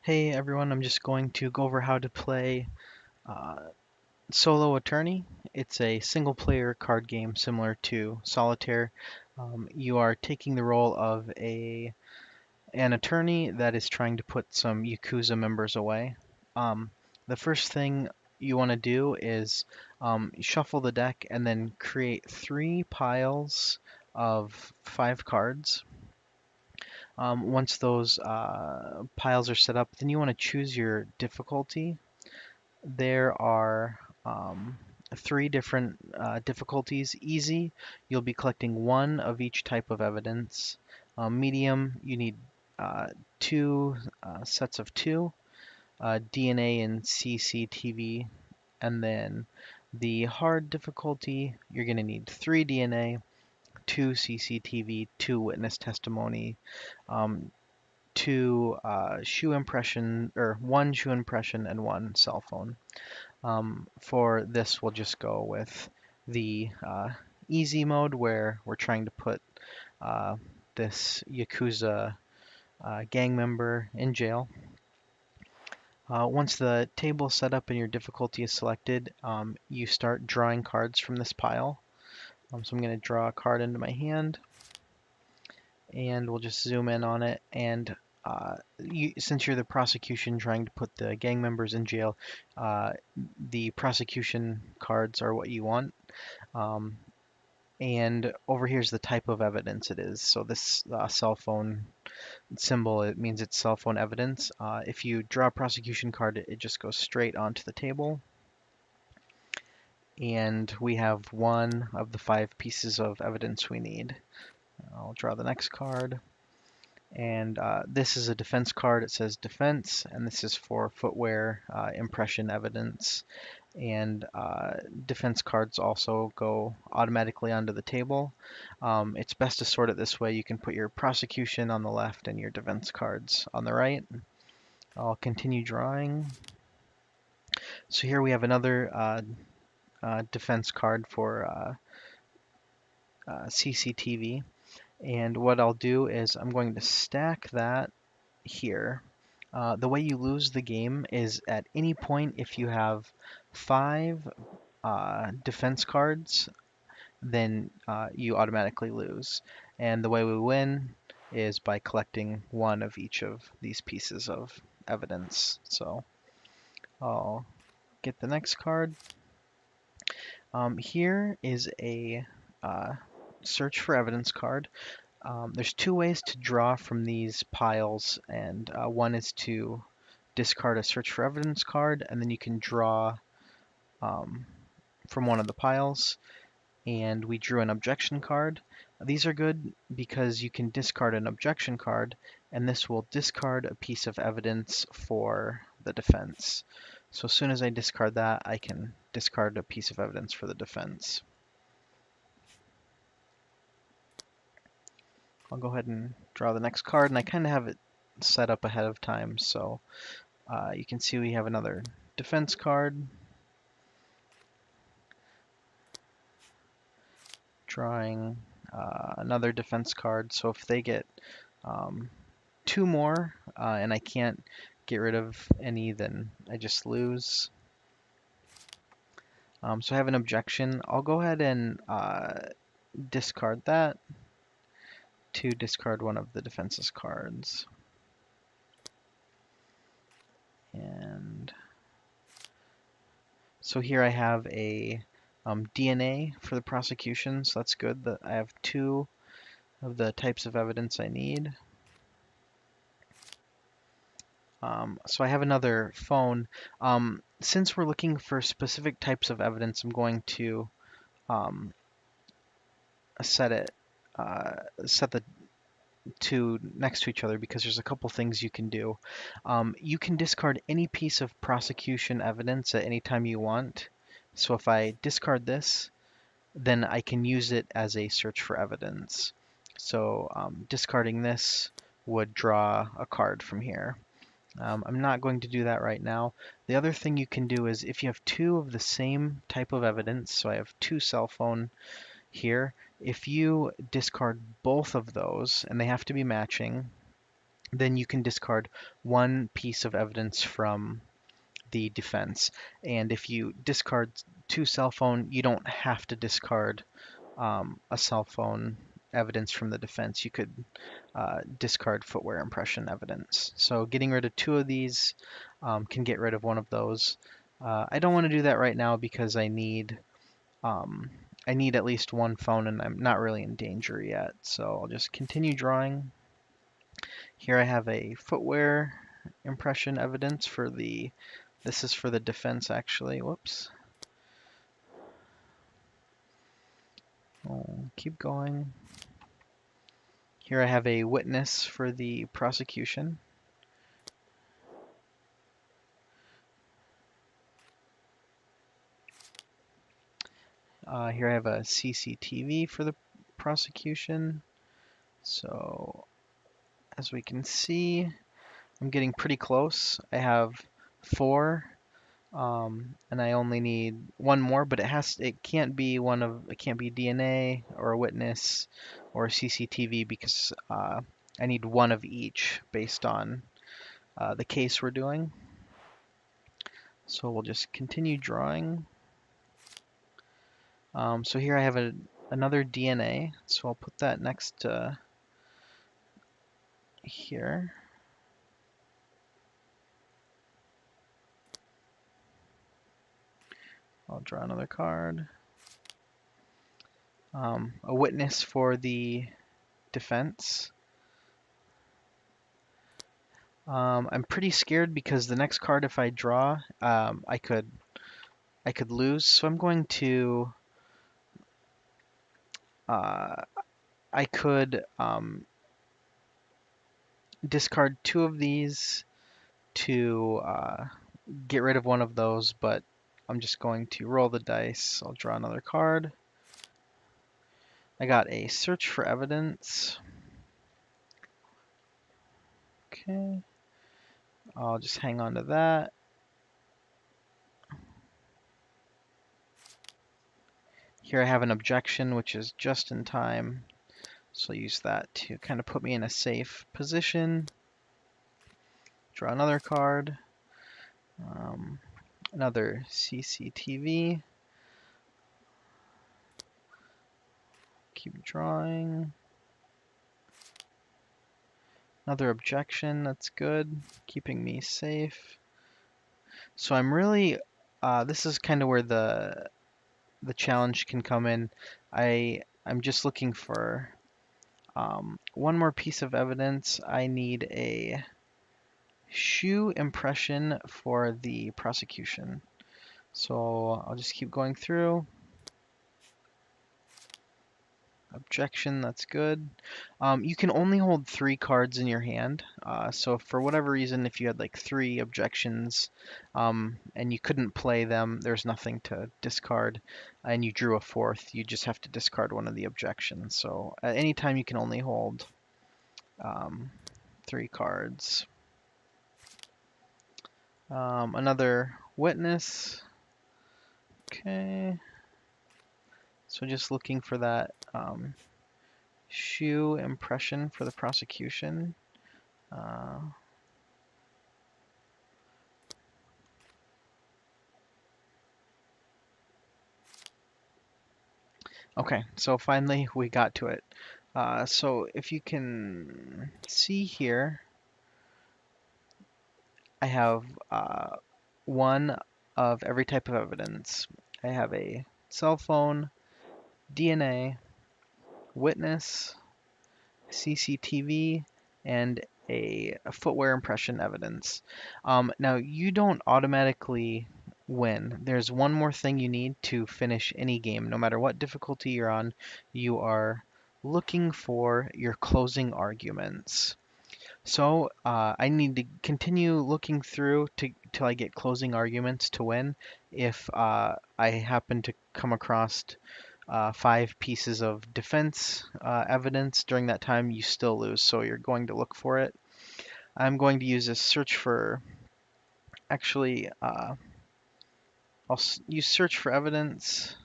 Hey everyone, I'm just going to go over how to play uh, Solo Attorney. It's a single player card game similar to Solitaire. You are taking the role of an attorney that is trying to put some Yakuza members away. The first thing you want to do is shuffle the deck and then create 3 piles of 5 cards. Once those piles are set up, then you want to choose your difficulty. There are 3 different difficulties. Easy, you'll be collecting 1 of each type of evidence. Medium, you need 2 sets of 2, DNA and CCTV. And then the hard difficulty, you're going to need 3 DNA, 2 CCTV, 2 witness testimony, um, 1 shoe impression, and 1 cell phone. For this, we'll just go with the easy mode where we're trying to put uh, this Yakuza gang member in jail. Once the table is set up and your difficulty is selected, you start drawing cards from this pile. So I'm going to draw a card into my hand, and we'll just zoom in on it. And since you're the prosecution trying to put the gang members in jail, the prosecution cards are what you want. And over here's the type of evidence it is. So this cell phone symbol, it means it's cell phone evidence. If you draw a prosecution card, it just goes straight onto the table. And we have 1 of the 5 pieces of evidence we need. I'll draw the next card. And this is a defense card. It says defense, and this is for footwear impression evidence. And defense cards also go automatically onto the table. It's best to sort it this way. You can put your prosecution on the left and your defense cards on the right. I'll continue drawing. So here we have another defense card for CCTV. And what I'll do is I'm going to stack that here. The way you lose the game is at any point if you have 5 defense cards, then you automatically lose. And the way we win is by collecting 1 of each of these pieces of evidence. So I'll get the next card. Here is a search for evidence card. There's 2 ways to draw from these piles, and one is to discard a search for evidence card, and then you can draw from one of the piles. And we drew an objection card. These are good because you can discard an objection card, and this will discard a piece of evidence for the defense. So as soon as I discard that, I can discard a piece of evidence for the defense. I'll go ahead and draw the next card, and I kind of have it set up ahead of time, so you can see we have another defense card. Drawing another defense card, so if they get 2 more and I can't get rid of any, then I just lose. So I have an objection. I'll go ahead and discard that to discard one of the defense's cards. And so here I have a DNA for the prosecution, so that's good. I have 2 of the types of evidence I need. So I have another phone. Since we're looking for specific types of evidence, I'm going to set the 2 next to each other because there's a couple things you can do. You can discard any piece of prosecution evidence at any time you want. So if I discard this, then I can use it as a search for evidence. So discarding this would draw a card from here. I'm not going to do that right now. The other thing you can do is if you have 2 of the same type of evidence, so I have 2 cell phone here, if you discard both of those, and they have to be matching, then you can discard one piece of evidence from the defense. And if you discard two cell phone, you don't have to discard a cell phone evidence from the defense. You could discard footwear impression evidence. So getting rid of two of these can get rid of one of those. I don't want to do that right now because um, I need at least one phone and I'm not really in danger yet. So I'll just continue drawing. Here I have a footwear impression evidence for this is for the defense actually. Whoops. I'll keep going. Here I have a witness for the prosecution. Here I have a CCTV for the prosecution. So as we can see, I'm getting pretty close. I have 4, and I only need one more, but it can't be DNA or a witness or a CCTV because I need one of each based on the case we're doing. So we'll just continue drawing. So here I have another DNA, so I'll put that next to here. I'll draw another card. A witness for the defense. I'm pretty scared because the next card, if I draw, I could lose. So I'm going to I could discard 2 of these to get rid of one of those, but I'm just going to roll the dice. I'll draw another card. I got a search for evidence. Okay. I'll just hang on to that. Here I have an objection, which is just in time. So I'll use that to kind of put me in a safe position. Draw another card. Another CCTV. Keep drawing. Another objection, that's good. Keeping me safe. So I'm really, this is kind of where the challenge can come in. I'm just looking for one more piece of evidence. I need a shoe impression for the prosecution. So I'll just keep going through. Objection, that's good. You can only hold 3 cards in your hand. So for whatever reason, if you had like 3 objections and you couldn't play them, there's nothing to discard, and you drew a 4th, you just have to discard one of the objections. So at any time you can only hold 3 cards. Another witness. Okay. So just looking for that shoe impression for the prosecution. Okay, so finally we got to it. So if you can see here, I have one of every type of evidence. I have a cell phone, DNA, witness, CCTV, and a footwear impression evidence. Now, you don't automatically win. There's one more thing you need to finish any game. No matter what difficulty you're on, you are looking for your closing arguments. So I need to continue looking through till I get closing arguments to win. If I happen to come across 5 pieces of defense evidence during that time, you still lose. So you're going to look for it. I'm going to use this search for, actually, I'll use search for evidence.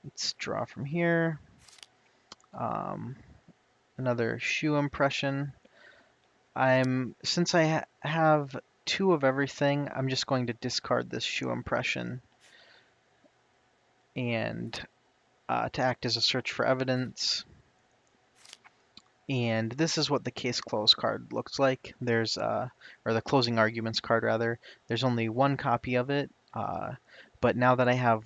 Let's draw from here. Another shoe impression. Since I have two of everything, I'm just going to discard this shoe impression and to act as a search for evidence. And this is what the case closed card looks like. Or the closing arguments card rather. There's only one copy of it, but now that I have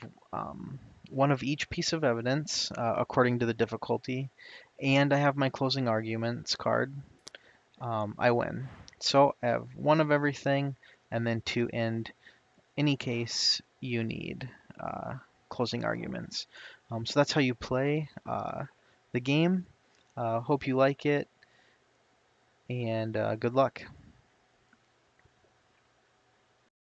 one of each piece of evidence according to the difficulty, and I have my closing arguments card, I win. So I have one of everything, and then to end any case, you need closing arguments. So that's how you play the game. Hope you like it, and good luck.